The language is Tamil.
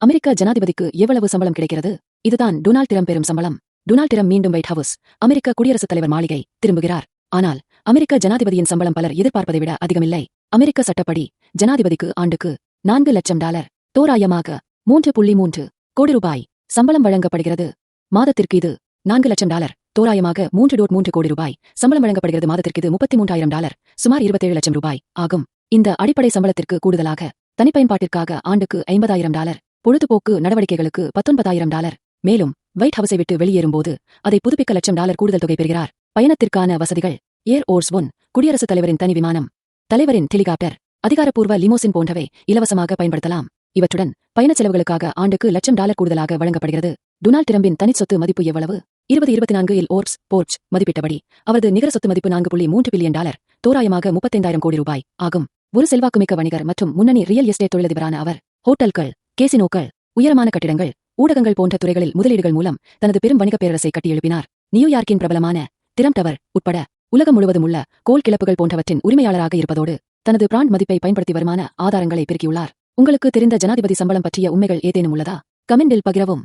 அமெரிக்க ஜனாதிபதிக்கு எவ்வளவு சம்பளம் கிடைக்கிறது? இதுதான் டொனால்ட் டிரம்ப் பெறும் சம்பளம். டொனால்ட் டிரம்ப் மீண்டும் ஒயிட் ஹவுஸ், அமெரிக்க குடியரசுத் தலைவர் மாளிகை திரும்புகிறார். ஆனால் அமெரிக்க ஜனாதிபதியின் சம்பளம் பலர் எதிர்பார்ப்பதை விட அதிகமில்லை. அமெரிக்க சட்டப்படி ஜனாதிபதிக்கு ஆண்டுக்கு $4 லட்சம், தோராயமாக 3.3 கோடி ரூபாய் சம்பளம் வழங்கப்படுகிறது. மாதத்திற்கு இது $4 லட்சம், தோராயமாக 3.3 கோடி ரூபாய் சம்பளம் வழங்கப்படுகிறது. மாதத்திற்கு இது $33,000, சுமார் $27 லட்சம் ரூபாய் ஆகும். இந்த அடிப்படை சம்பளத்திற்கு கூடுதலாக தனிப்பயன்பாட்டிற்காக ஆண்டுக்கு $50,000, பொழுதுபோக்கு நடவடிக்கைகளுக்கு $19,000, மேலும் ஒயிட் ஹவுஸை விட்டு வெளியேறும்போது அதை புதுப்பிக்க $1,00,000 கூடுதல் தொகை பெறுகிறார். பயணத்திற்கான வசதிகள்: ஏர் ஓர்ஸ் ஒன், குடியரசுத் தலைவரின் தனி விமானம், தலைவரின் ஹெலிகாப்டர், அதிகாரப்பூர்வ லிமோசின் போன்றவை இலவசமாக பயன்படுத்தலாம். இவற்றுடன் பயணச் செலவுகளுக்காக ஆண்டுக்கு $1,00,000 கூடுதலாக வழங்கப்படுகிறது. டொனால்ட் டிரம்பின் தனிச் சொத்து மதிப்பு எவ்வளவு? 2024 இல் ஓர்ப்ஸ் போர்ச் மதிப்பிட்டபடி அவரது நிகர சொத்து மதிப்பு $4.3 பில்லியன், தோராயமாக 35,000 கோடி ரூபாய் ஆகும். ஒரு செல்வாக்குமிக்க வணிகர் மற்றும் முன்னணி ரியல் எஸ்டேட் தொழிலதிபரான அவர், ஹோட்டல்கள், கேசினோக்கள், உயரமான கட்டிடங்கள், ஊடகங்கள் போன்ற துறைகளில் முதலீடுகள் மூலம் தனது பெரும் வணிகப் பேரரசை கட்டியெழுப்பினார். நியூயார்க்கின் பிரபலமான டிரம்ப் டவர் உட்பட உலகம் முழுவதும் உள்ள கோல் கிளப்புகள் போன்றவற்றின் உரிமையாளராக இருப்பதோடு தனது பிராண்ட் மதிப்பை பயன்படுத்தி வருமான ஆதாரங்களை பெருக்கியுள்ளார். உங்களுக்கு தெரிந்த ஜனாதிபதி சம்பளம் பற்றிய உண்மைகள் ஏதேனும் உள்ளதா? கமெண்டில் பகிரவும்.